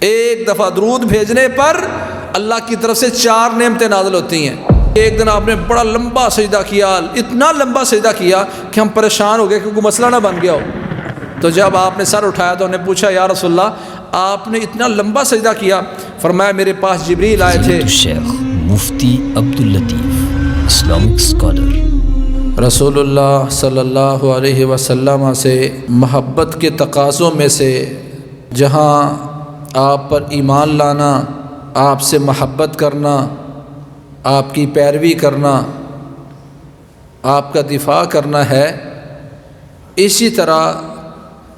ایک دفعہ درود بھیجنے پر اللہ کی طرف سے 4 نعمتیں نازل ہوتی ہیں۔ ایک دن آپ نے بڑا لمبا سجدہ کیا، اتنا لمبا سجدہ کیا کہ ہم پریشان ہو گئے کہ کوئی مسئلہ نہ بن گیا ہو۔ تو جب آپ نے سر اٹھایا تو انہوں نے پوچھا یا رسول اللہ آپ نے اتنا لمبا سجدہ کیا؟ فرمایا میرے پاس جبریل آئے تھے۔ شیخ مفتی عبداللطیف اسلامک اسکالر۔ رسول اللہ صلی اللہ علیہ وسلم سے محبت کے تقاضوں میں سے جہاں آپ پر ایمان لانا، آپ سے محبت کرنا، آپ کی پیروی کرنا، آپ کا دفاع کرنا ہے، اسی طرح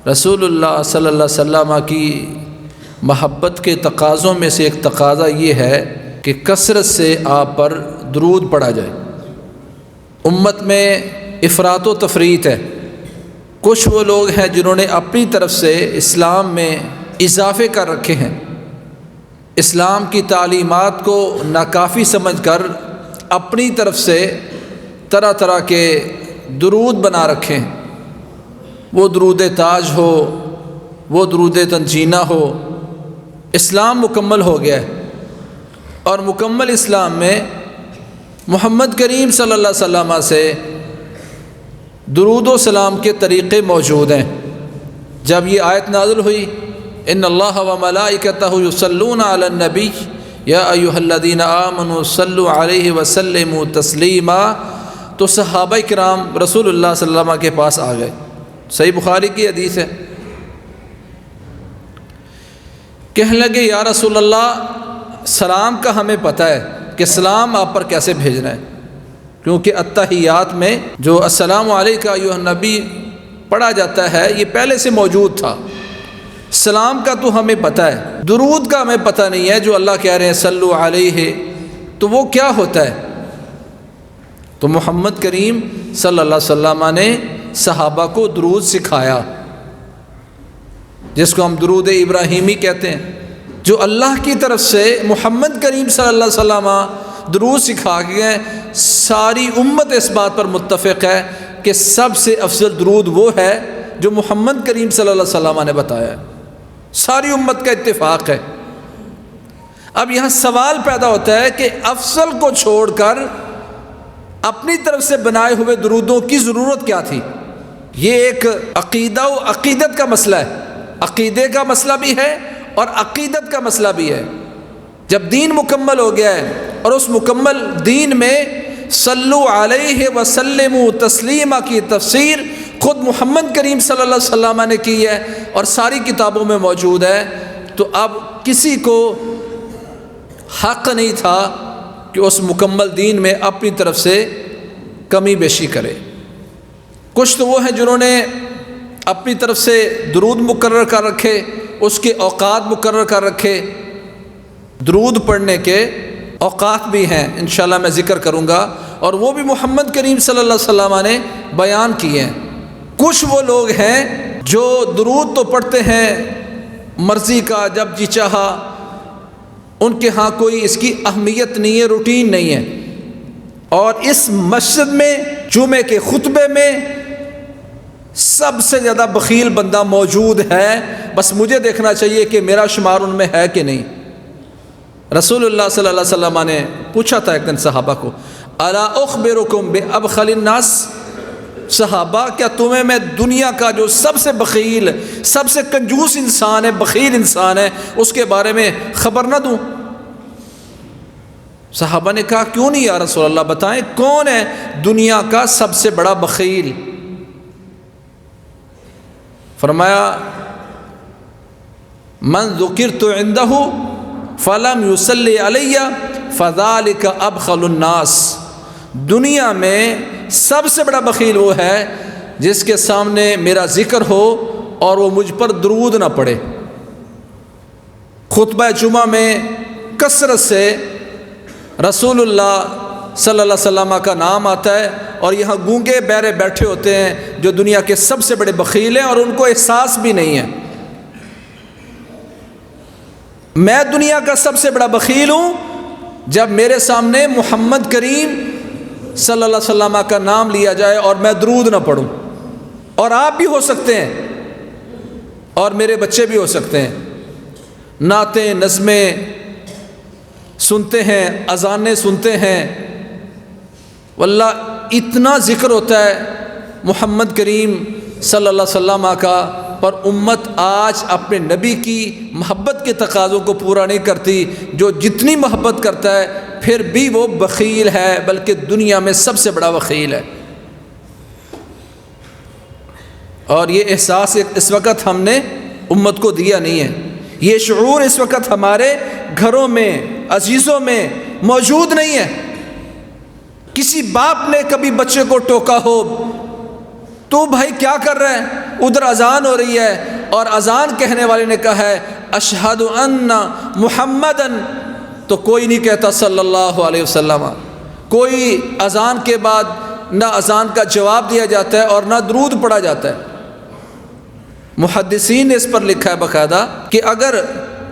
رسول اللہ صلی اللہ علیہ وسلم کی محبت کے تقاضوں میں سے ایک تقاضا یہ ہے کہ کثرت سے آپ پر درود پڑھا جائے۔ امت میں افراط و تفریط ہے۔ کچھ وہ لوگ ہیں جنہوں نے اپنی طرف سے اسلام میں اضافے کر رکھے ہیں، اسلام کی تعلیمات کو ناکافی سمجھ کر اپنی طرف سے طرح طرح کے درود بنا رکھے ہیں۔ وہ درود تاج ہو، وہ درود تنجینہ ہو۔ اسلام مکمل ہو گیا ہے، اور مکمل اسلام میں محمد کریم صلی اللہ علیہ وسلم سے درود و سلام کے طریقے موجود ہیں۔ جب یہ آیت نازل ہوئی ان اللہ و ملائکتہ یصلون علی النبی یا ایھا الذین آمنوا صلوا علیہ وسلموا تسلیما، تو صحابہ کرام رسول اللہ صلی اللہ علیہ وسلم کے پاس آ گئے۔ صحیح بخاری کی حدیث ہے۔ کہنے لگے یا رسول اللہ سلام کا ہمیں پتہ ہے کہ سلام آپ پر کیسے بھیجنا ہے، کیونکہ التحیات میں جو السلام علیکہ ایھا النبی پڑھا جاتا ہے یہ پہلے سے موجود تھا۔ سلام کا تو ہمیں پتہ ہے، درود کا ہمیں پتہ نہیں ہے جو اللہ کہہ رہے ہیں صلو علیہ، تو وہ کیا ہوتا ہے؟ تو محمد کریم صلی اللہ علیہ وسلم نے صحابہ کو درود سکھایا، جس کو ہم درود ابراہیمی کہتے ہیں، جو اللہ کی طرف سے محمد کریم صلی اللہ علیہ وسلم درود سکھا گئے۔ ساری امت اس بات پر متفق ہے کہ سب سے افضل درود وہ ہے جو محمد کریم صلی اللہ علیہ وسلم نے بتایا ہے، ساری امت کا اتفاق ہے۔ اب یہاں سوال پیدا ہوتا ہے کہ افضل کو چھوڑ کر اپنی طرف سے بنائے ہوئے درودوں کی ضرورت کیا تھی؟ یہ ایک عقیدہ و عقیدت کا مسئلہ ہے، عقیدے کا مسئلہ بھی ہے اور عقیدت کا مسئلہ بھی ہے۔ جب دین مکمل ہو گیا ہے اور اس مکمل دین میں صلو علیہ وسلموا تسلیما کی تفسیر خود محمد کریم صلی اللہ علیہ وسلم نے کی ہے اور ساری کتابوں میں موجود ہے، تو اب کسی کو حق نہیں تھا کہ اس مکمل دین میں اپنی طرف سے کمی بیشی کرے۔ کچھ تو وہ ہیں جنہوں نے اپنی طرف سے درود مقرر کر رکھے، اس کے اوقات مقرر کر رکھے، درود پڑھنے کے اوقات بھی ہیں، انشاءاللہ میں ذکر کروں گا، اور وہ بھی محمد کریم صلی اللہ علیہ وسلم نے بیان کیے ہیں۔ کچھ وہ لوگ ہیں جو درود تو پڑھتے ہیں مرضی کا، جب جی چاہا، ان کے ہاں کوئی اس کی اہمیت نہیں ہے، روٹین نہیں ہے، اور اس مسجد میں جمعے کے خطبے میں سب سے زیادہ بخیل بندہ موجود ہے، بس مجھے دیکھنا چاہیے کہ میرا شمار ان میں ہے کہ نہیں۔ رسول اللہ صلی اللہ علیہ وسلم نے پوچھا تھا ایک دن صحابہ کو، الا اخبرکم بابخل الناس، صحابہ کیا تمہیں میں دنیا کا جو سب سے بخیل، سب سے کنجوس انسان ہے، بخیل انسان ہے، اس کے بارے میں خبر نہ دوں؟ صحابہ نے کہا کیوں نہیں یا رسول اللہ، بتائیں کون ہے دنیا کا سب سے بڑا بخیل؟ فرمایا من ذکرت عنده فلم يصلی علی فذلک ابخل الناس، دنیا میں سب سے بڑا بخیل وہ ہے جس کے سامنے میرا ذکر ہو اور وہ مجھ پر درود نہ پڑے۔ خطبہ جمعہ میں کثرت سے رسول اللہ صلی اللہ علیہ وسلم کا نام آتا ہے، اور یہاں گونگے بہرے بیٹھے ہوتے ہیں جو دنیا کے سب سے بڑے بخیل ہیں، اور ان کو احساس بھی نہیں ہے۔ میں دنیا کا سب سے بڑا بخیل ہوں جب میرے سامنے محمد کریم صلی اللہ علیہ وسلم کا نام لیا جائے اور میں درود نہ پڑھوں، اور آپ بھی ہو سکتے ہیں اور میرے بچے بھی ہو سکتے ہیں۔ نعتیں نظمیں سنتے ہیں، اذانیں سنتے ہیں، واللہ اتنا ذکر ہوتا ہے محمد کریم صلی اللہ علیہ وسلم کا، پر امت آج اپنے نبی کی محبت کے تقاضوں کو پورا نہیں کرتی۔ جو جتنی محبت کرتا ہے پھر بھی وہ بخیل ہے، بلکہ دنیا میں سب سے بڑا بخیل ہے۔ اور یہ احساس اس وقت ہم نے امت کو دیا نہیں ہے، یہ شعور اس وقت ہمارے گھروں میں، عزیزوں میں موجود نہیں ہے۔ کسی باپ نے کبھی بچے کو ٹوکا ہو، تو بھائی کیا کر رہا ہے؟ ادھر اذان ہو رہی ہے اور اذان کہنے والے نے کہا ہے اشہد ان محمدن، تو کوئی نہیں کہتا صلی اللہ علیہ وسلم۔ کوئی اذان کے بعد نہ اذان کا جواب دیا جاتا ہے اور نہ درود پڑھا جاتا ہے۔ محدثین نے اس پر لکھا ہے باقاعدہ کہ اگر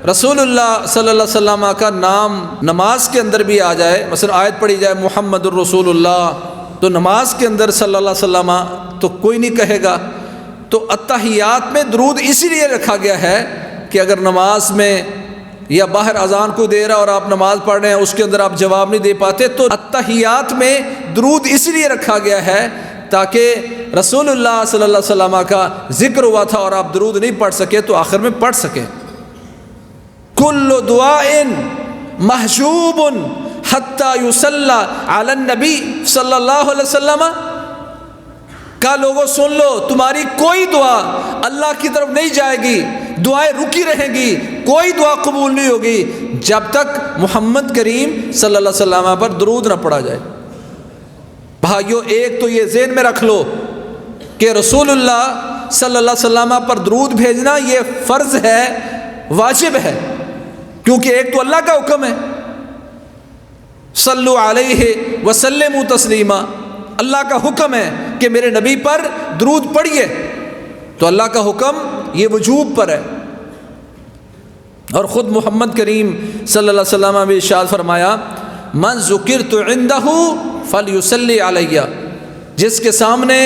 رسول اللہ صلی اللہ علیہ وسلم کا نام نماز کے اندر بھی آ جائے، مثلا آیت پڑھی جائے محمد الرسول اللہ، تو نماز کے اندر صلی اللہ علیہ وسلم تو کوئی نہیں کہے گا۔ تو اتحیات میں درود اسی لیے رکھا گیا ہے کہ اگر نماز میں یا باہر اذان کو دے رہا اور آپ نماز پڑھ رہے ہیں، اس کے اندر آپ جواب نہیں دے پاتے، تو اتحیات میں درود اسی لیے رکھا گیا ہے تاکہ رسول اللہ صلی اللہ علیہ وسلم کا ذکر ہوا تھا اور آپ درود نہیں پڑھ سکے تو آخر میں پڑھ سکیں۔ کل دعاء محجوب حتی یصلی علی النبی صلی اللہ علیہ وسلم، کا لوگوں سن لو، تمہاری کوئی دعا اللہ کی طرف نہیں جائے گی، دعائیں رکی رہیں گی، کوئی دعا قبول نہیں ہوگی جب تک محمد کریم صلی اللہ علیہ وسلم پر درود نہ پڑھا جائے۔ بھائیو، ایک تو یہ ذہن میں رکھ لو کہ رسول اللہ صلی اللہ علیہ وسلم پر درود بھیجنا یہ فرض ہے، واجب ہے، کیونکہ ایک تو اللہ کا حکم ہے صلو علیہ وسلموا تسلیما، اللہ کا حکم ہے کہ میرے نبی پر درود پڑھیے، تو اللہ کا حکم یہ وجوب پر ہے۔ اور خود محمد کریم صلی اللہ علیہ وسلم نے ارشاد فرمایا من ذکرت عندہ فلیصلی علیہ، جس کے سامنے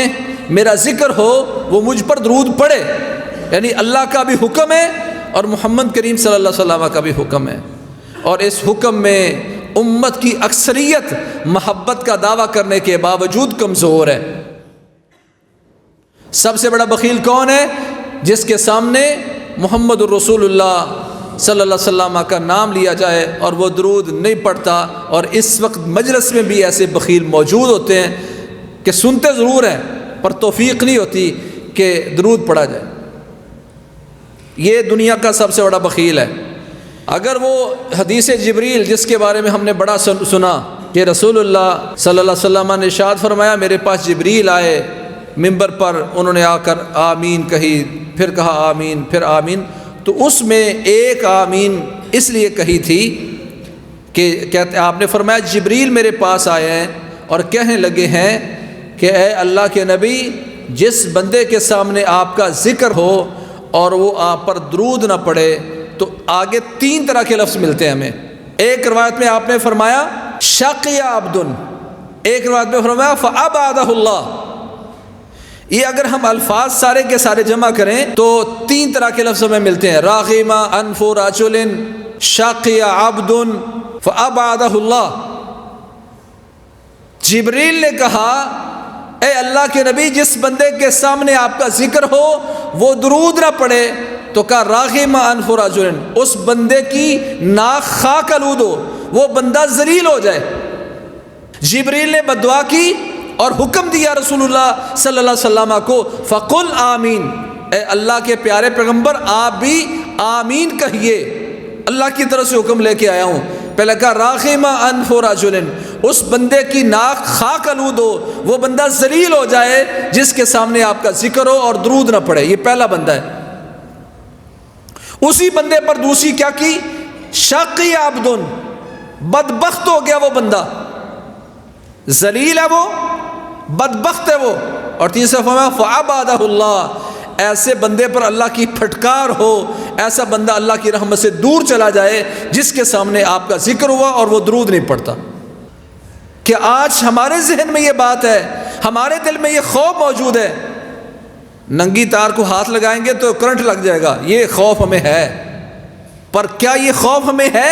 میرا ذکر ہو وہ مجھ پر درود پڑھے، یعنی اللہ کا بھی حکم ہے اور محمد کریم صلی اللہ علیہ وسلم کا بھی حکم ہے۔ اور اس حکم میں امت کی اکثریت محبت کا دعویٰ کرنے کے باوجود کمزور ہے۔ سب سے بڑا بخیل کون ہے؟ جس کے سامنے محمد الرسول اللہ صلی اللہ علیہ وسلم کا نام لیا جائے اور وہ درود نہیں پڑھتا۔ اور اس وقت مجلس میں بھی ایسے بخیل موجود ہوتے ہیں کہ سنتے ضرور ہیں پر توفیق نہیں ہوتی کہ درود پڑھا جائے۔ یہ دنیا کا سب سے بڑا بخیل ہے۔ اگر وہ حدیث جبریل جس کے بارے میں ہم نے بڑا سنا کہ رسول اللہ صلی اللہ علیہ وسلم نے ارشاد فرمایا میرے پاس جبریل آئے منبر پر، انہوں نے آ کر آمین کہی، پھر کہا آمین، پھر آمین، تو اس میں ایک آمین اس لیے کہی تھی کہ کہتے آپ نے فرمایا جبریل میرے پاس آئے ہیں اور کہنے لگے ہیں کہ اے اللہ کے نبی، جس بندے کے سامنے آپ کا ذکر ہو اور وہ آپ پر درود نہ پڑے، تو آگے 3 طرح کے لفظ ملتے ہیں ہمیں۔ ایک روایت میں آپ نے فرمایا شقی عبد، ایک روایت میں فرمایا فابعدہ اللہ۔ یہ اگر ہم الفاظ سارے کے سارے جمع کریں تو 3 طرح کے لفظ ہمیں ملتے ہیں، راغم انف رجل، شقی عبد، فابعدہ اللہ۔ جبریل نے کہا اے اللہ کے نبی، جس بندے کے سامنے آپ کا ذکر ہو وہ درود نہ پڑے، تو کہا راغم انف رجل، اس بندے کی ناک خاک آلود ہو، وہ بندہ ذلیل ہو جائے۔ جبریل نے بددعا کی اور حکم دیا رسول اللہ صلی اللہ علیہ وسلم کو فقل آمین، اے اللہ کے پیارے پیغمبر آپ بھی آمین کہیے، اللہ کی طرف سے حکم لے کے آیا ہوں۔ پہلے کہا راغم انف رجل، اس بندے کی ناک خاک آلود ہو، وہ بندہ ذلیل ہو جائے جس کے سامنے آپ کا ذکر ہو اور درود نہ پڑے، یہ پہلا بندہ ہے۔ اسی بندے پر دوسری کیا کی؟ شقی عبد، بدبخت ہو گیا وہ بندہ، ذلیل ہے وہ، بدبخت ہے وہ۔ اور تیسرا فرمایا فعبادہ اللہ، ایسے بندے پر اللہ کی پھٹکار ہو، ایسا بندہ اللہ کی رحمت سے دور چلا جائے جس کے سامنے آپ کا ذکر ہوا اور وہ درود نہیں پڑتا۔ کہ آج ہمارے ذہن میں یہ بات ہے، ہمارے دل میں یہ خوف موجود ہے، ننگی تار کو ہاتھ لگائیں گے تو کرنٹ لگ جائے گا، یہ خوف ہمیں ہے، پر کیا یہ خوف ہمیں ہے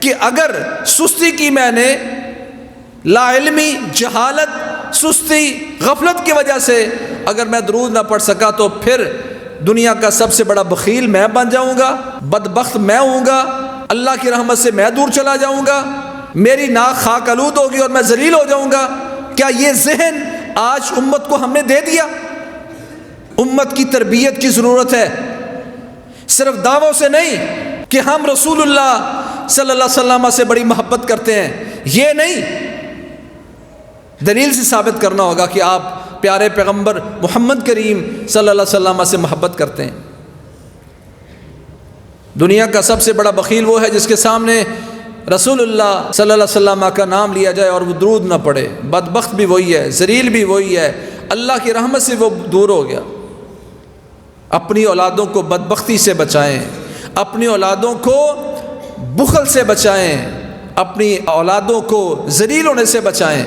کہ اگر سستی کی میں نے، لا علمی، جہالت، سستی، غفلت کی وجہ سے اگر میں درود نہ پڑھ سکا تو پھر دنیا کا سب سے بڑا بخیل میں بن جاؤں گا، بدبخت میں ہوں گا، اللہ کی رحمت سے میں دور چلا جاؤں گا، میری ناک خاک آلود ہوگی اور میں ذلیل ہو جاؤں گا؟ کیا یہ ذہن آج امت کو ہم نے دے دیا؟ امت کی تربیت کی ضرورت ہے، صرف دعووں سے نہیں کہ ہم رسول اللہ صلی اللہ علیہ وسلم سے بڑی محبت کرتے ہیں، یہ نہیں، دلیل سے ثابت کرنا ہوگا کہ آپ پیارے پیغمبر محمد کریم صلی اللہ علیہ وسلم سے محبت کرتے ہیں۔ دنیا کا سب سے بڑا بخیل وہ ہے جس کے سامنے رسول اللہ صلی اللہ علیہ وسلم کا نام لیا جائے اور وہ درود نہ پڑھے۔ بدبخت بھی وہی ہے، ذلیل بھی وہی ہے، اللہ کی رحمت سے وہ دور ہو گیا۔ اپنی اولادوں کو بدبختی سے بچائیں، اپنی اولادوں کو بخل سے بچائیں، اپنی اولادوں کو ذلیل ہونے سے بچائیں،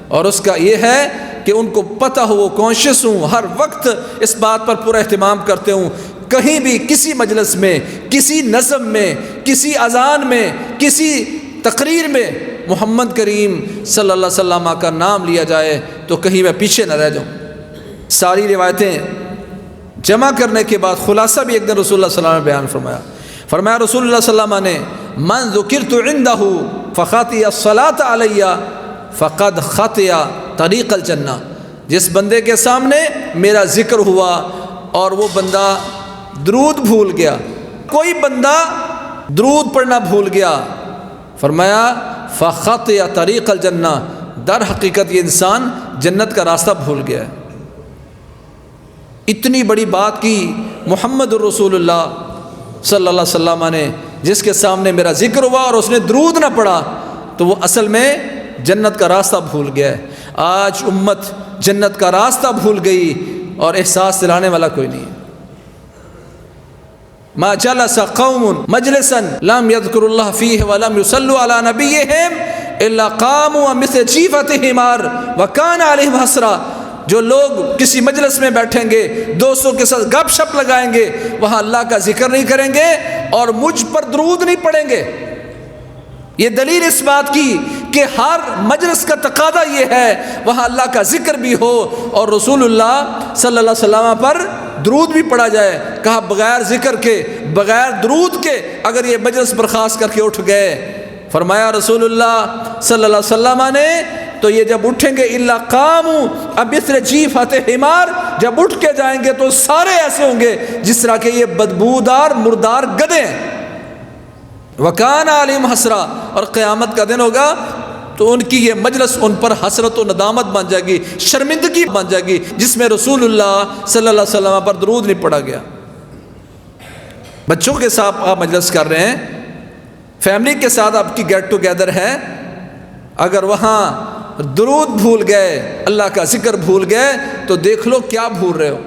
اور اس کا یہ ہے کہ ان کو پتہ ہو، وہ کانشیس ہوں، ہر وقت اس بات پر پورا اہتمام کرتے ہوں، کہیں بھی کسی مجلس میں، کسی نظم میں، کسی اذان میں، کسی تقریر میں محمد کریم صلی اللہ علیہ وسلم کا نام لیا جائے تو کہیں میں پیچھے نہ رہ جاؤں۔ ساری روایتیں جمع کرنے کے بعد خلاصہ بھی ایک دن رسول اللہ صلی اللہ علیہ وسلم نے بیان فرمایا رسول اللہ صلی اللہ علیہ وسلم نے من ذکرت عنده فخطی الصلاۃ علی فقد خطی طریق الجنہ، جس بندے کے سامنے میرا ذکر ہوا اور وہ بندہ درود بھول گیا، کوئی بندہ درود پڑھنا بھول گیا، فرمایا فخطی طریق الجنہ، در حقیقت یہ انسان جنت کا راستہ بھول گیا ہے۔ اتنی بڑی بات کی محمد الرسول اللہ صلی اللہ علیہ وسلم نے، جس کے سامنے میرا ذکر ہوا اور اس نے درود نہ پڑھا تو وہ اصل میں جنت کا راستہ بھول گیا ہے۔ آج امت جنت کا راستہ بھول گئی اور احساس دلانے والا کوئی نہیں ہے۔ ما جلس قوم مجلسا لم يذكروا الله فيه ولم يصلوا على نبيهم الا قاموا مثل جيفة حمار وكان عليهم حسرة، جو لوگ کسی مجلس میں بیٹھیں گے، دوستوں کے ساتھ گپ شپ لگائیں گے، وہاں اللہ کا ذکر نہیں کریں گے اور مجھ پر درود نہیں پڑھیں گے۔ یہ دلیل اس بات کی کہ ہر مجلس کا تقاضا یہ ہے وہاں اللہ کا ذکر بھی ہو اور رسول اللہ صلی اللہ علیہ وسلم پر درود بھی پڑھا جائے۔ کہا بغیر ذکر کے، بغیر درود کے اگر یہ مجلس برخاست کر کے اٹھ گئے، فرمایا رسول اللہ صلی اللہ علیہ وسلم نے تو یہ جب اٹھیں گے الا قاموا مثل جیفۃ حمار، جب اٹھ کے جائیں گے تو سارے ایسے ہوں گے جس طرح کہ یہ بدبودار مردار گدھے ہیں۔ وکان علیہم حسرہ، اور قیامت کا دن ہوگا تو ان کی یہ مجلس ان پر حسرت و ندامت بن جائے گی، شرمندگی بن جائے گی، جس میں رسول اللہ صلی اللہ علیہ وسلم پر درود نہیں پڑھا گیا۔ بچوں کے ساتھ آپ مجلس کر رہے ہیں، فیملی کے ساتھ آپ کی گیٹ ٹوگیدر ہے، اگر وہاں درود بھول گئے، اللہ کا ذکر بھول گئے تو دیکھ لو کیا بھول رہے ہو۔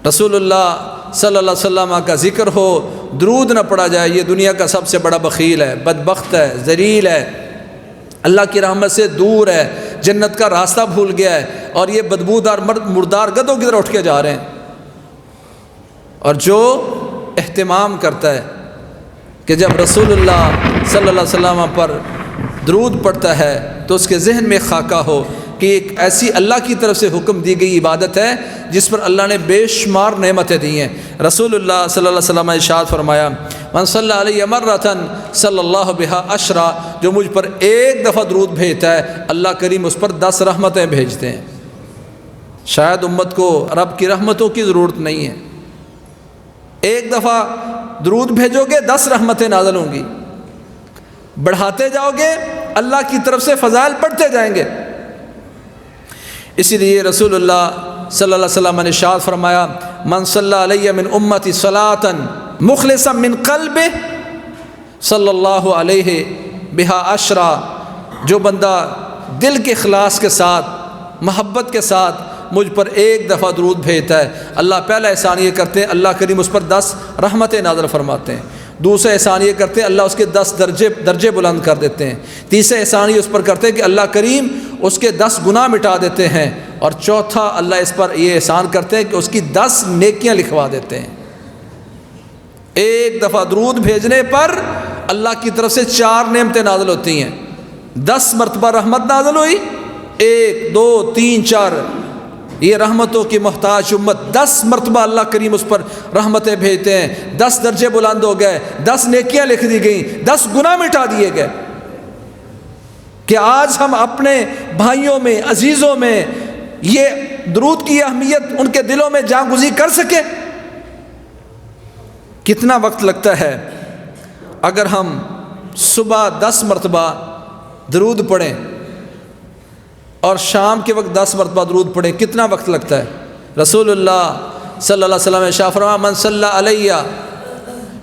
رسول اللہ صلی اللہ علیہ وسلم کا ذکر ہو، درود نہ پڑھا جائے، یہ دنیا کا سب سے بڑا بخیل ہے، بدبخت ہے، ذلیل ہے، اللہ کی رحمت سے دور ہے، جنت کا راستہ بھول گیا ہے، اور یہ بدبودار مردار گدھوں کی طرح اٹھ کے جا رہے ہیں۔ اور جو اہتمام کرتا ہے کہ جب رسول اللہ صلی اللہ علیہ وسلم پر درود پڑھتا ہے تو اس کے ذہن میں خاکہ ہو کہ ایک ایسی اللہ کی طرف سے حکم دی گئی عبادت ہے جس پر اللہ نے بے شمار نعمتیں دی ہیں۔ رسول اللہ صلی اللہ علیہ وسلم نے ارشاد فرمایا من صلی علیہ مرۃ صلی اللہ بہا عشرا، جو مجھ پر ایک دفعہ درود بھیجتا ہے اللہ کریم اس پر 10 رحمتیں بھیجتے ہیں۔ شاید امت کو رب کی رحمتوں کی ضرورت نہیں ہے، ایک دفعہ درود بھیجو گے 10 رحمتیں نازل ہوں گی، بڑھاتے جاؤ گے اللہ کی طرف سے فضائل بڑھتے جائیں گے۔ اسی لیے رسول اللہ صلی اللہ علیہ وسلم نے ارشاد فرمایا من صلی علیہ من امتی صلاۃ مخلصا من قلبہ صلی اللہ علیہ بہا عشرا، جو بندہ دل کے اخلاص کے ساتھ، محبت کے ساتھ مجھ پر ایک دفعہ درود بھیجتا ہے، اللہ پہلا احسان یہ کرتے ہیں اللہ کریم اس پر 10 رحمتیں نازل فرماتے ہیں، دوسرا احسان یہ کرتے ہیں اللہ اس کے 10 درجے بلند کر دیتے ہیں، تیسرا احسان یہ اس پر کرتے ہیں کہ اللہ کریم اس کے 10 گناہ مٹا دیتے ہیں، اور چوتھا اللہ اس پر یہ احسان کرتے ہیں کہ اس کی 10 نیکیاں لکھوا دیتے ہیں۔ ایک دفعہ درود بھیجنے پر اللہ کی طرف سے 4 نعمتیں نازل ہوتی ہیں. 10 مرتبہ رحمت نازل ہوئی، 1 2 3 4، یہ رحمتوں کی محتاج امت 10 مرتبہ اللہ کریم اس پر رحمتیں بھیجتے ہیں. 10 درجے بلند ہو گئے، 10 نیکیاں لکھ دی گئیں، 10 گناہ مٹا دیے گئے. کہ آج ہم اپنے بھائیوں میں، عزیزوں میں یہ درود کی اہمیت ان کے دلوں میں جاں گزی کر سکے. کتنا وقت لگتا ہے اگر ہم صبح 10 مرتبہ درود پڑھیں اور شام کے وقت 10 مرتبہ درود پڑھیں، کتنا وقت لگتا ہے؟ رسول اللہ صلی اللہ علیہ وسلم نے ارشاد فرمایا من صلی علیہ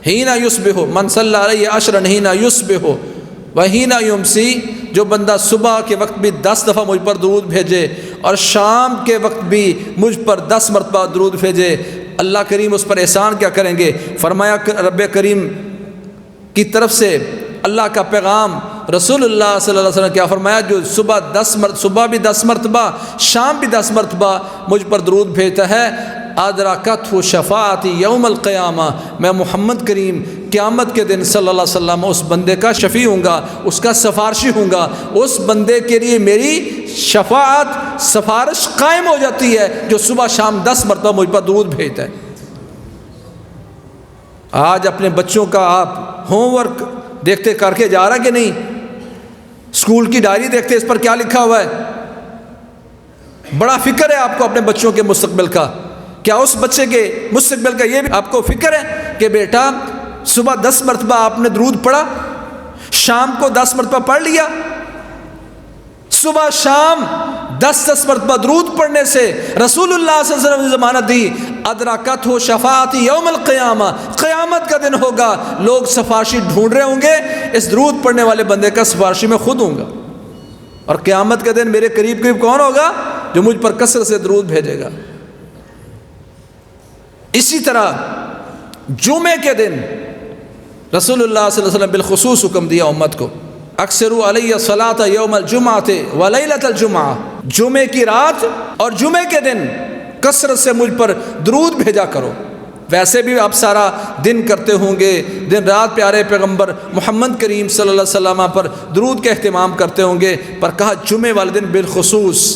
حین یصبح، من صلی علیہ عشرا حین یصبح وحین یمسی، جو بندہ صبح کے وقت بھی 10 دفعہ مجھ پر درود بھیجے اور شام کے وقت بھی مجھ پر 10 مرتبہ درود بھیجے، اللہ کریم اس پر احسان کیا کریں گے؟ فرمایا رب کریم کی طرف سے اللہ کا پیغام رسول اللہ صلی اللہ علیہ وسلم کیا فرمایا، جو صبح بھی 10 مرتبہ شام بھی 10 مرتبہ مجھ پر درود بھیجتا ہے، ادرکتہ شفاعتی یوم القیامہ، میں محمد کریم قیامت کے دن صلی اللہ علیہ وسلم اس بندے کا شفیع ہوں گا، اس کا سفارشی ہوں گا، اس بندے کے لیے میری شفاعت سفارش قائم ہو جاتی ہے جو صبح شام 10 مرتبہ مجھ پر درود بھیجتا ہے. آج اپنے بچوں کا آپ ہوم ورک دیکھتے کر کے جا رہا کہ نہیں؟ اسکول کی ڈائری دیکھتے اس پر کیا لکھا ہوا ہے؟ بڑا فکر ہے آپ کو اپنے بچوں کے مستقبل کا. کیا اس بچے کے مستقبل کا یہ بھی آپ کو فکر ہے کہ بیٹا صبح 10 مرتبہ آپ نے درود پڑھا، شام کو 10 مرتبہ پڑھ لیا؟ صبح شام 10 مرتبہ درود پڑھنے سے رسول اللہ صلی اللہ علیہ وسلم نے ضمانت دی، ادرکتہ شفاعتی یوم القیامہ، قیامت کا دن ہوگا، لوگ سفارشی ڈھونڈ رہے ہوں گے، اس درود پڑھنے والے بندے کا سفارشی میں خود ہوں گا. اور قیامت کا دن میرے قریب کون ہوگا؟ جو مجھ پر کثرت سے درود بھیجے گا. اسی طرح جمعے کے دن رسول اللہ صلی اللہ علیہ وسلم بالخصوص حکم دیا امت کو، اکثروا علیہ الصلاۃ یوم الجمعۃ ولیلۃ الجمعہ، جمعے کی رات اور جمعے کے دن کثرت سے مجھ پر درود بھیجا کرو. ویسے بھی آپ سارا دن کرتے ہوں گے، دن رات پیارے پیغمبر محمد کریم صلی اللہ علیہ وسلم پر درود کا اہتمام کرتے ہوں گے، پر کہا جمعے والے دن بالخصوص.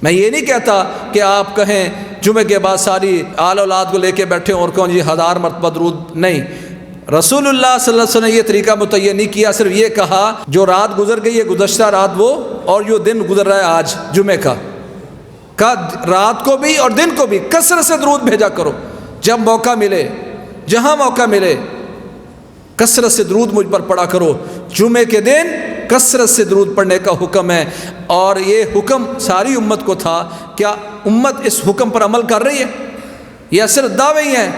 میں یہ نہیں کہتا کہ آپ کہیں جمعے کے بعد ساری آل اولاد کو لے کے بیٹھے اور کہوں جی 1000 مرتبہ درود، نہیں. رسول اللہ صلی اللہ علیہ وسلم نے یہ طریقہ متعین نہیں کیا، صرف یہ کہا جو رات گزر گئی ہے گزشتہ رات وہ، اور جو دن گزر رہا ہے آج جمعے کا رات کو بھی اور دن کو بھی کثرت سے درود بھیجا کرو. جب موقع ملے، جہاں موقع ملے، کثرت سے درود مجھ پر پڑھا کرو. جمعے کے دن کثرت سے درود پڑھنے کا حکم ہے، اور یہ حکم ساری امت کو تھا. کیا امت اس حکم پر عمل کر رہی ہے؟ یہ صرف دعوے ہی ہیں.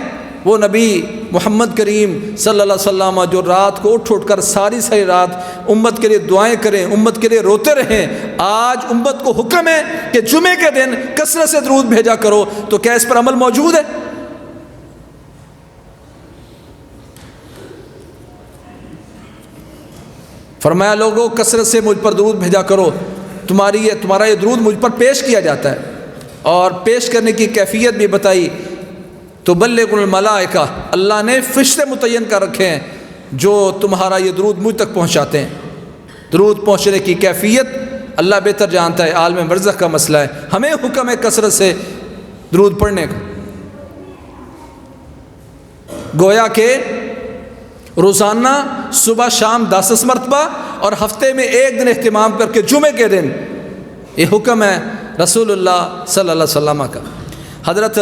وہ نبی محمد کریم صلی اللہ علیہ وسلم جو رات کو اٹھ کر ساری رات امت کے لیے دعائیں کریں، امت کے لیے روتے رہیں، آج امت کو حکم ہے کہ جمعے کے دن کثرت سے درود بھیجا کرو. تو کیا اس پر عمل موجود ہے؟ فرمایا لوگوں کثرت سے مجھ پر درود بھیجا کرو، تمہارا یہ درود مجھ پر پیش کیا جاتا ہے. اور پیش کرنے کی کیفیت بھی بتائی. تو بلغ الملائکہ، اللہ نے فرشتے متعین کر رکھے ہیں جو تمہارا یہ درود مجھ تک پہنچاتے ہیں. درود پہنچنے کی کیفیت اللہ بہتر جانتا ہے، عالم برزخ کا مسئلہ ہے. ہمیں حکم ہے کثرت سے درود پڑھنے کا. گویا کہ روزانہ صبح شام 10 مرتبہ اور ہفتے میں ایک دن اہتمام کر کے جمعے کے دن، یہ حکم ہے رسول اللہ صلی اللہ علیہ وسلم کا. حضرت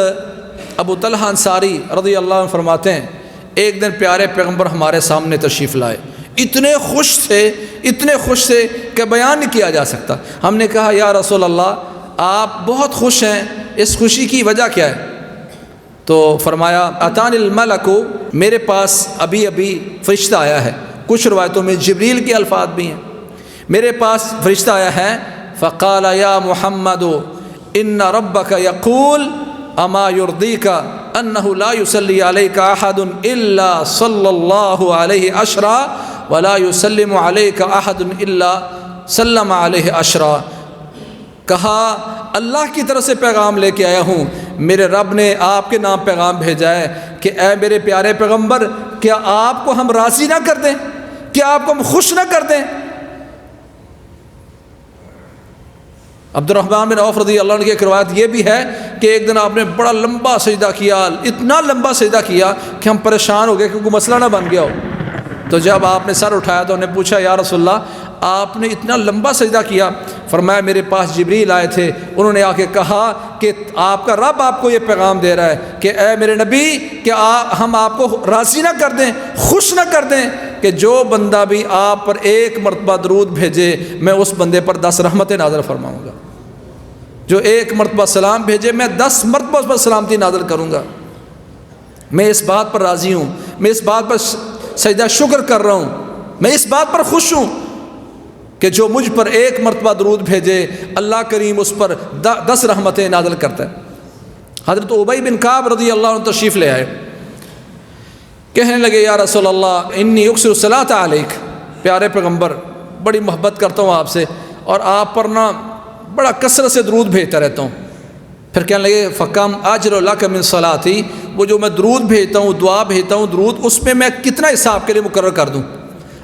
ابو طلحہ انصاری رضی اللہ عنہ فرماتے ہیں ایک دن پیارے پیغمبر ہمارے سامنے تشریف لائے، اتنے خوش تھے کہ بیان نہیں کیا جا سکتا. ہم نے کہا یا رسول اللہ آپ بہت خوش ہیں، اس خوشی کی وجہ کیا ہے؟ تو فرمایا اتانی الملک، میرے پاس ابھی فرشتہ آیا ہے. کچھ روایتوں میں جبریل کے الفاظ بھی ہیں. میرے پاس فرشتہ آیا ہے، فقال یا محمد ان ربک یقول اما یرضیک انہ لا یصلی علیک احد الا صلی اللہ علیہ عشرا ولا یسلم علیک احد الا سلم علیہ عشرا. کہا اللہ کی طرف سے پیغام لے کے آیا ہوں، میرے رب نے آپ کے نام پیغام بھیجا ہے کہ اے میرے پیارے پیغمبر، کیا آپ کو ہم راضی نہ کر دیں، کیا آپ کو ہم خوش نہ کر دیں؟ عبد الرحمن بن عوف رضی اللہ عنہ کی ایک روایت یہ بھی ہے کہ ایک دن آپ نے بڑا لمبا سجدہ کیا، اتنا لمبا سجدہ کیا کہ ہم پریشان ہو گئے کہ کوئی مسئلہ نہ بن گیا ہو۔ تو جب آپ نے سر اٹھایا تو انہوں نے پوچھا یا رسول اللہ آپ نے اتنا لمبا سجدہ کیا؟ فرمایا میرے پاس جبریل آئے تھے، انہوں نے آ کے کہا کہ آپ کا رب آپ کو یہ پیغام دے رہا ہے کہ اے میرے نبی، کہ ہم آپ کو راضی نہ کر دیں، خوش نہ کر دیں کہ جو بندہ بھی آپ پر ایک مرتبہ درود بھیجے میں اس بندے پر 10 رحمتیں نازل فرماؤں گا، جو ایک مرتبہ سلام بھیجے میں 10 مرتبہ اس پر سلامتی نازل کروں گا۔ میں اس بات پر راضی ہوں، میں اس بات پر سجدہ شکر کر رہا ہوں، میں اس بات پر خوش ہوں کہ جو مجھ پر ایک مرتبہ درود بھیجے اللہ کریم اس پر 10 رحمتیں نازل کرتا ہے۔ حضرت ابی بن کعب رضی اللہ عنہ تشریف لے آئے، کہنے لگے یا رسول اللہ انی اکثر الصلاۃ علیک، پیارے پیغمبر بڑی محبت کرتا ہوں آپ سے اور آپ پر نا بڑا کثرت سے درود بھیجتا رہتا ہوں۔ پھر کہنے لگے فکم اجر لک من صلاتی، وہ جو میں درود بھیجتا ہوں، دعا بھیجتا ہوں، درود اس میں میں کتنا حصہ آپ کے لیے مقرر کر دوں؟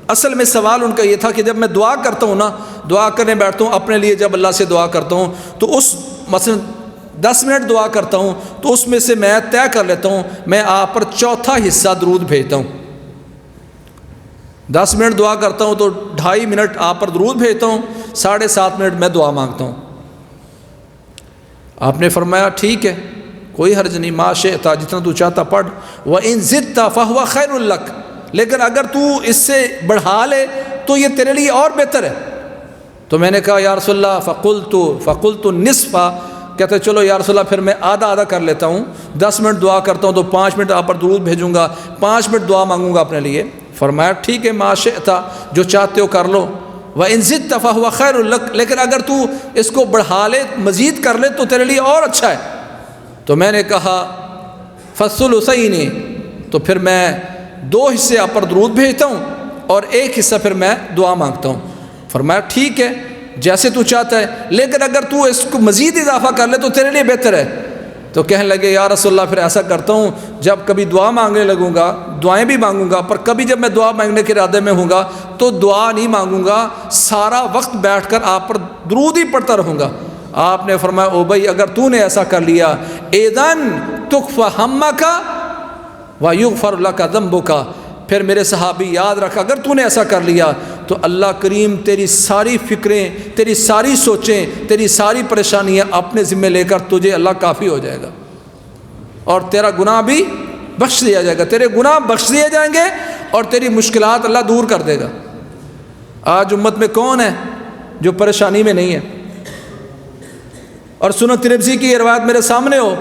اصل میں سوال ان کا یہ تھا کہ جب میں دعا کرتا ہوں نا، دعا کرنے بیٹھتا ہوں اپنے لیے، جب اللہ سے دعا کرتا ہوں تو اس مثلا 10 منٹ دعا کرتا ہوں تو اس میں سے میں طے کر لیتا ہوں میں آپ پر چوتھا حصہ درود بھیجتا ہوں۔ 10 منٹ دعا کرتا ہوں تو 2.5 منٹ آپ پر درود بھیجتا ہوں، 7.5 منٹ میں دعا مانگتا ہوں۔ آپ نے فرمایا ٹھیک ہے، کوئی حرج نہیں، ما شئت، جتنا تو چاہتا پڑھ، وَإِن زِدْتَ فَهُوَ خَيْرٌ لَكَ، لیکن اگر تو اس سے بڑھا لے تو یہ تیرے لیے اور بہتر ہے۔ تو میں نے کہا یا رسول اللہ فقلت نصف، کہتے چلو یا رسول اللہ پھر میں آدھا کر لیتا ہوں، 10 منٹ دعا کرتا ہوں تو 5 منٹ آپ پر درود بھیجوں گا، 5 منٹ دعا مانگوں گا اپنے لیے۔ فرمایا ٹھیک ہے، ما شئت، جو چاہتے ہو کر لو، وَإِن زِدْتَ فَهُوَ خَيْرٌ لَكَ، لیکن اگر تو اس کو بڑھا لے، مزید کر لے تو تیرے لیے اور اچھا ہے۔ تو میں نے کہا فَالثُّلُثَيْنِ، تو پھر میں 2 حصے آپ پر درود بھیجتا ہوں اور 1 حصہ پھر میں دعا مانگتا ہوں۔ فرمایا ٹھیک ہے جیسے تو چاہتا ہے، لیکن اگر تو اس کو مزید اضافہ کر لے تو تیرے لیے بہتر ہے۔ تو کہنے لگے یا رسول اللہ پھر ایسا کرتا ہوں، جب کبھی دعا مانگنے لگوں گا دعائیں بھی مانگوں گا، پر کبھی جب میں دعا مانگنے کے ارادے میں ہوں گا تو دعا نہیں مانگوں گا، سارا وقت بیٹھ کر آپ پر درود ہی پڑھتا رہوں گا۔ آپ نے فرمایا او بھائی اگر تو نے ایسا کر لیا، اذن تکفی ہمک ویغفر لک ذنبک، پھر میرے صحابی یاد رکھ اگر تو نے ایسا کر لیا تو اللہ کریم تیری ساری فکریں، تیری ساری سوچیں، تیری ساری پریشانیاں اپنے ذمہ لے کر تجھے اللہ کافی ہو جائے گا اور تیرا گناہ بھی بخش دیا جائے گا، تیرے گناہ بخش دیے جائیں گے اور تیری مشکلات اللہ دور کر دے گا۔ آج امت میں کون ہے جو پریشانی میں نہیں ہے؟ اور سنن ترمذی کی یہ روایت میرے سامنے ہو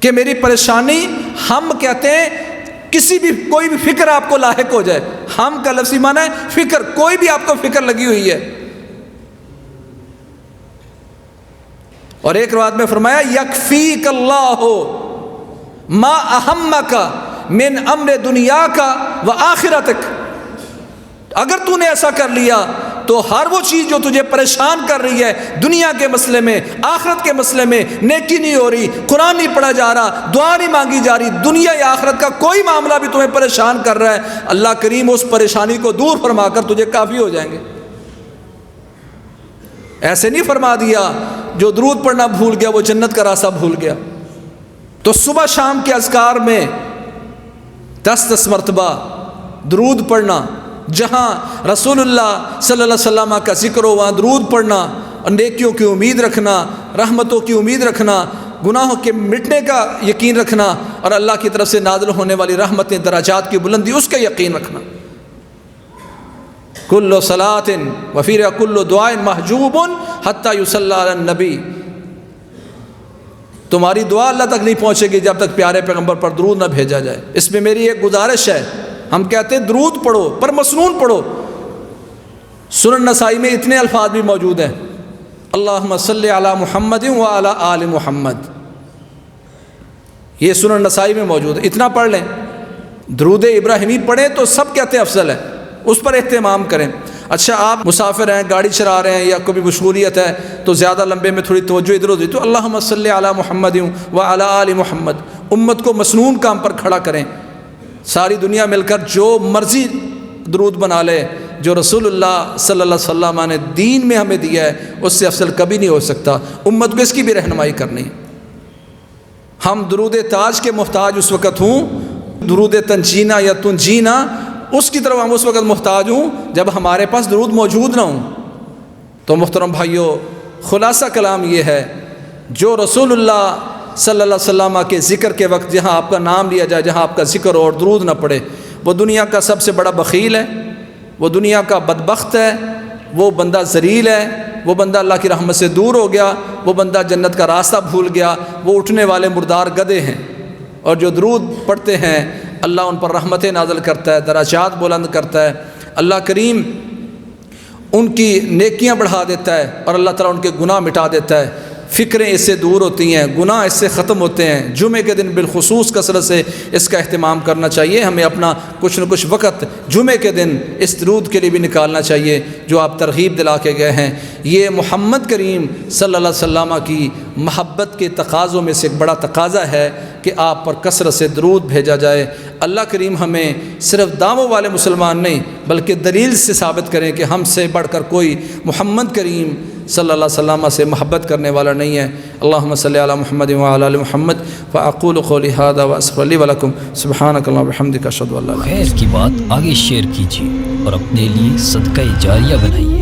کہ میری پریشانی، ہم کہتے ہیں کسی بھی کوئی بھی فکر آپ کو لاحق ہو جائے، ہم کا لفظی معنی ہے فکر، کوئی بھی آپ کو فکر لگی ہوئی ہے۔ اور ایک روایت میں فرمایا یکفیک اللہ ما اہمک من امر دنیاک و آخرتک، اگر تو نے ایسا کر لیا تو ہر وہ چیز جو تجھے پریشان کر رہی ہے دنیا کے مسئلے میں، آخرت کے مسئلے میں، نیکی نہیں ہو رہی، قرآن نہیں پڑھا جا رہا، دعا نہیں مانگی جا رہی، دنیا یا آخرت کا کوئی معاملہ بھی تمہیں پریشان کر رہا ہے، اللہ کریم اس پریشانی کو دور فرما کر تجھے کافی ہو جائیں گے۔ ایسے نہیں فرما دیا جو درود پڑھنا بھول گیا وہ جنت کا راستہ بھول گیا۔ تو صبح شام کے اذکار میں 10 مرتبہ درود پڑھنا، جہاں رسول اللہ صلی اللہ علیہ وسلم کا ذکر ہو وہاں درود پڑھنا، نیکیوں کی امید رکھنا، رحمتوں کی امید رکھنا، گناہوں کے مٹنے کا یقین رکھنا اور اللہ کی طرف سے نازل ہونے والی رحمتیں، درجات کی بلندی اس کا یقین رکھنا۔ کل صلاۃ وفی کل دعاء محجوب حتی یصلی علی النبی، تمہاری دعا اللہ تک نہیں پہنچے گی جب تک پیارے پیغمبر پر درود نہ بھیجا جائے۔ اس میں میری ایک گزارش ہے، ہم کہتے ہیں درود پڑھو پر مسنون پڑھو۔ سنن نسائی میں اتنے الفاظ بھی موجود ہیں، اللہم صلی علی محمد وعلی آل محمد، یہ سنن نسائی میں موجود ہے، اتنا پڑھ لیں۔ درود ابراہیمی پڑھیں تو سب کہتے ہیں افضل ہے، اس پر اہتمام کریں۔ اچھا آپ مسافر ہیں، گاڑی چلا رہے ہیں یا کوئی مشغولیت ہے تو زیادہ لمبے میں تھوڑی توجہ ادھر ادھر، تو اللہم صلی علی محمد وعلی آل محمد، امت کو مسنون کام پر کھڑا کریں. ساری دنیا مل کر جو مرضی درود بنا لے، جو رسول اللہ صلی اللہ علیہ وسلم نے دین میں ہمیں دیا ہے اس سے افضل کبھی نہیں ہو سکتا. امت کو اس کی بھی رہنمائی کرنی. ہم درود تاج کے محتاج اس وقت ہوں، درود تنجینا یا تنجینا اس کی طرف ہم اس وقت محتاج ہوں جب ہمارے پاس درود موجود نہ ہوں. تو محترم بھائیو، خلاصہ کلام یہ ہے، جو رسول اللہ صلی اللہ علیہ وسلم کے ذکر کے وقت جہاں آپ کا نام لیا جائے، جہاں آپ کا ذکر اور درود نہ پڑے، وہ دنیا کا سب سے بڑا بخیل ہے، وہ دنیا کا بدبخت ہے، وہ بندہ ذلیل ہے، وہ بندہ اللہ کی رحمت سے دور ہو گیا، وہ بندہ جنت کا راستہ بھول گیا، وہ اٹھنے والے مردار گدھے ہیں. اور جو درود پڑھتے ہیں اللہ ان پر رحمتیں نازل کرتا ہے، درجات بلند کرتا ہے، اللہ کریم ان کی نیکیاں بڑھا دیتا ہے اور اللہ تعالیٰ ان کے گناہ مٹا دیتا ہے. فکریں اس سے دور ہوتی ہیں، گناہ اس سے ختم ہوتے ہیں. جمعے کے دن بالخصوص کثرت سے اس کا اہتمام کرنا چاہیے. ہمیں اپنا کچھ نہ کچھ وقت جمعے کے دن اس درود کے لیے بھی نکالنا چاہیے جو آپ ترغیب دلا کے گئے ہیں. یہ محمد کریم صلی اللہ علیہ وسلم کی محبت کے تقاضوں میں سے ایک بڑا تقاضا ہے کہ آپ پر کثرت سے درود بھیجا جائے. اللہ کریم ہمیں صرف دعووں والے مسلمان نہیں بلکہ دلیل سے ثابت کریں کہ ہم سے بڑھ کر کوئی محمد کریم صلی اللہ علیہ وسلم سے محبت کرنے والا نہیں ہے. اللہم صلی علی محمد وعلی آل محمد فاقول قولی ھذا واستغفر لی ولکم سبحانک اللہم وبحمدک اشہد ان لا الہ الا انت. خیر کی بات آگے شیئر کیجیے اور اپنے لیے صدقہ جاریہ بنائیے.